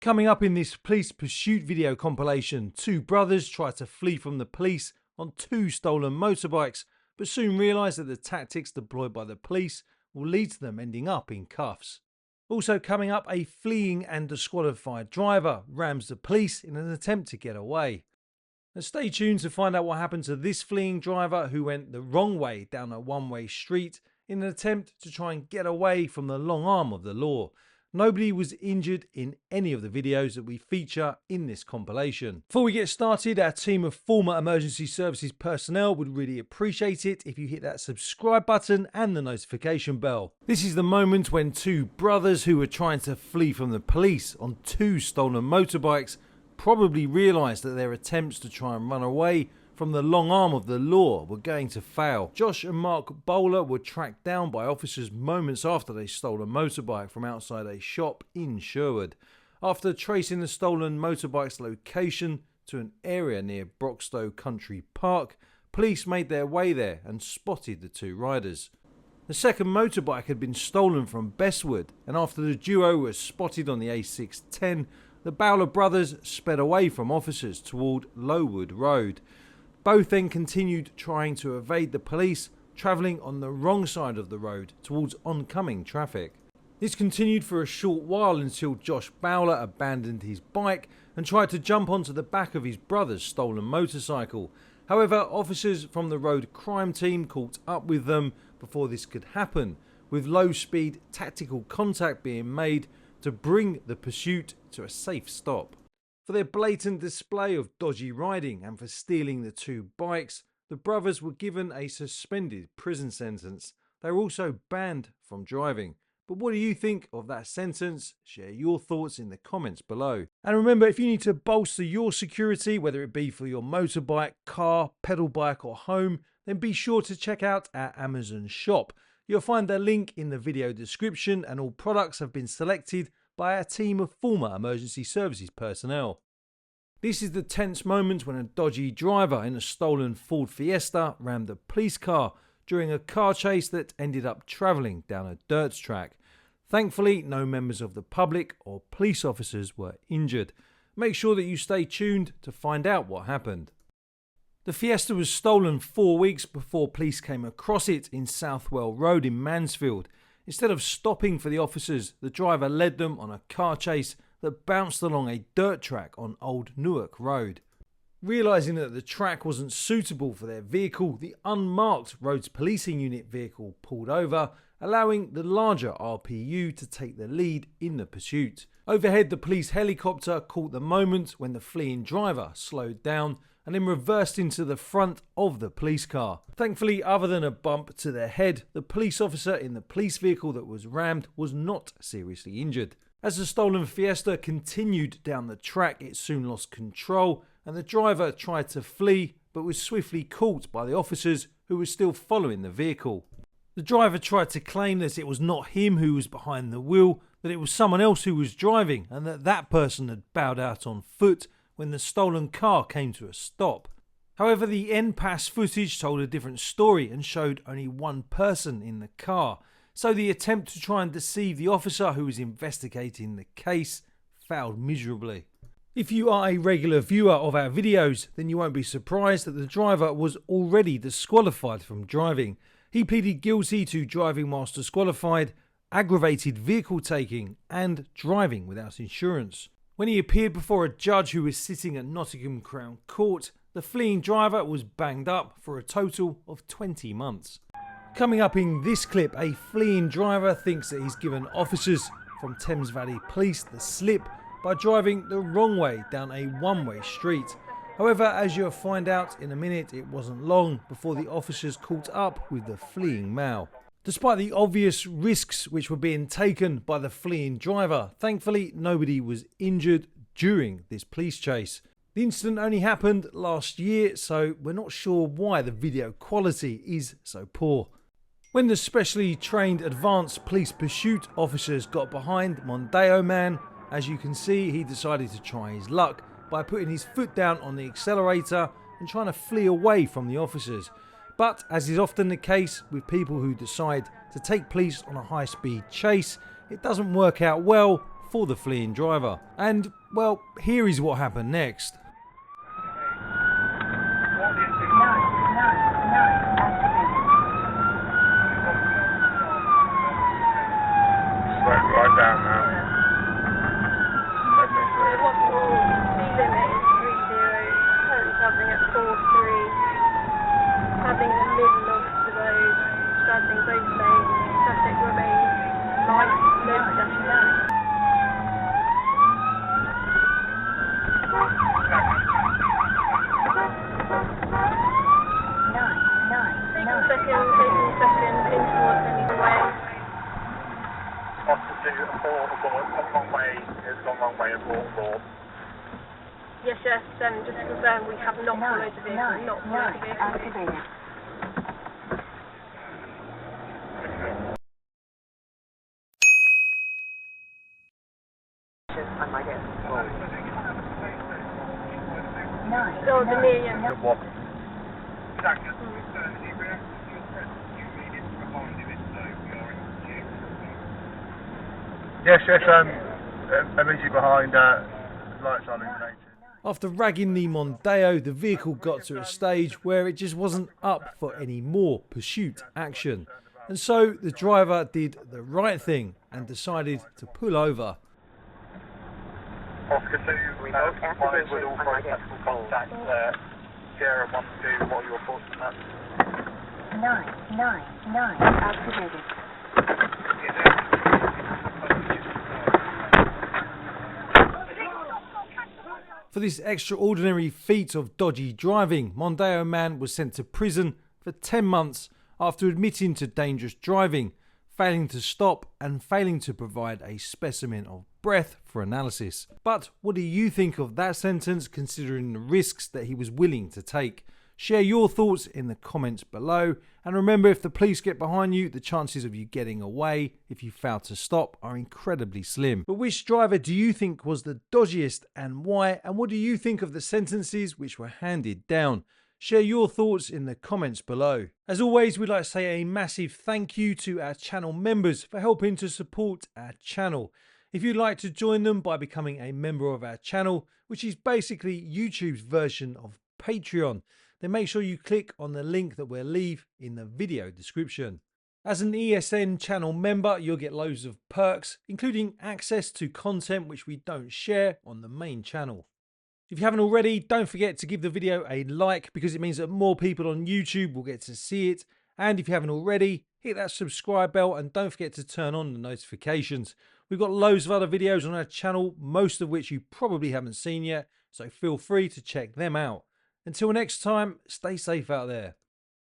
Coming up in this police pursuit video compilation, two brothers try to flee from the police on two stolen motorbikes, but soon realise that the tactics deployed by the police will lead to them ending up in cuffs. Also coming up, a fleeing and disqualified driver rams the police in an attempt to get away. Now stay tuned to find out what happened to this fleeing driver who went the wrong way down a one-way street in an attempt to try and get away from the long arm of the law. Nobody was injured in any of the videos that we feature in this compilation. Before we get started, our team of former emergency services personnel would really appreciate it if you hit that subscribe button and the notification bell. This is the moment when two brothers who were trying to flee from the police on two stolen motorbikes probably realised that their attempts to try and run away from the long arm of the law were going to fail. Josh and Mark Bowler were tracked down by officers moments after they stole a motorbike from outside a shop in Sherwood. After tracing the stolen motorbike's location to an area near Broxtowe Country Park, police made their way there and spotted the two riders. The second motorbike had been stolen from Bestwood, and after the duo was spotted on the A610, the Bowler brothers sped away from officers toward Lowood Road. Both then continued trying to evade the police, travelling on the wrong side of the road towards oncoming traffic. This continued for a short while until Josh Bowler abandoned his bike and tried to jump onto the back of his brother's stolen motorcycle. However, officers from the road crime team caught up with them before this could happen, with low-speed tactical contact being made to bring the pursuit to a safe stop. For their blatant display of dodgy riding and for stealing the two bikes, the brothers were given a suspended prison sentence. They were also banned from driving. But what do you think of that sentence? Share your thoughts in the comments below. And remember, if you need to bolster your security, whether it be for your motorbike, car, pedal bike or home, then be sure to check out our Amazon shop. You'll find the link in the video description, and all products have been selected by our team of former emergency services personnel. This is the tense moment when a dodgy driver in a stolen Ford Fiesta rammed a police car during a car chase that ended up travelling down a dirt track. Thankfully, no members of the public or police officers were injured. Make sure that you stay tuned to find out what happened. The Fiesta was stolen 4 weeks before police came across it in Southwell Road in Mansfield. Instead of stopping for the officers, the driver led them on a car chase that bounced along a dirt track on Old Newark Road. Realising that the track wasn't suitable for their vehicle, the unmarked roads policing unit vehicle pulled over, allowing the larger RPU to take the lead in the pursuit. Overhead, the police helicopter caught the moment when the fleeing driver slowed down and then reversed into the front of the police car. Thankfully, other than a bump to their head, the police officer in the police vehicle that was rammed was not seriously injured. As the stolen Fiesta continued down the track, it soon lost control and the driver tried to flee but was swiftly caught by the officers who were still following the vehicle. The driver tried to claim that it was not him who was behind the wheel, that it was someone else who was driving and that person had bowed out on foot when the stolen car came to a stop. However, the NPAS footage told a different story and showed only one person in the car, so the attempt to try and deceive the officer who was investigating the case failed miserably. If you are a regular viewer of our videos, then you won't be surprised that the driver was already disqualified from driving. He pleaded guilty to driving whilst disqualified, aggravated vehicle taking and driving without insurance. When he appeared before a judge who was sitting at Nottingham Crown Court, the fleeing driver was banged up for a total of 20 months. Coming up in this clip, a fleeing driver thinks that he's given officers from Thames Valley Police the slip by driving the wrong way down a one-way street. However, as you'll find out in a minute, it wasn't long before the officers caught up with the fleeing male. Despite the obvious risks which were being taken by the fleeing driver, thankfully nobody was injured during this police chase. The incident only happened last year, so we're not sure why the video quality is so poor. When the specially trained advanced police pursuit officers got behind Mondeo Man, as you can see, he decided to try his luck by putting his foot down on the accelerator and trying to flee away from the officers. But as is often the case with people who decide to take police on a high-speed chase, it doesn't work out well for the fleeing driver. And, well, here is what happened next. Right down now. Travelling at 4.3, travelling in the middle of the road, straddling both lanes, traffic remains light, no pedestrians. Taking second, in towards Henry's way. Off to do a 4 abort, long way, it's gone wrong way, abort. Yes, just to confirm, we have not followed the vehicle, not followed the vehicle. Oh, the near, yeah. Good walk. Yes, immediately behind, lights are illuminated. After ragging the Mondeo, the vehicle got to a stage where it just wasn't up for any more pursuit action. And so the driver did the right thing and decided to pull over. Oscar 2, remote with all technical contact, Sierra 1-2, what are your thoughts on that? 9, activated. For this extraordinary feat of dodgy driving, Mondeo man was sent to prison for 10 months after admitting to dangerous driving, failing to stop and failing to provide a specimen of breath for analysis. But what do you think of that sentence, considering the risks that he was willing to take? Share your thoughts in the comments below, and remember, if the police get behind you, the chances of you getting away if you fail to stop are incredibly slim. But which driver do you think was the dodgiest and why? And what do you think of the sentences which were handed down? Share your thoughts in the comments below. As always, we'd like to say a massive thank you to our channel members for helping to support our channel. If you'd like to join them by becoming a member of our channel, which is basically YouTube's version of Patreon, then make sure you click on the link that we'll leave in the video description. As an ESN channel member, you'll get loads of perks, including access to content which we don't share on the main channel. If you haven't already, don't forget to give the video a like, because it means that more people on YouTube will get to see it. And if you haven't already, hit that subscribe bell and don't forget to turn on the notifications. We've got loads of other videos on our channel, most of which you probably haven't seen yet, so feel free to check them out. Until next time, stay safe out there.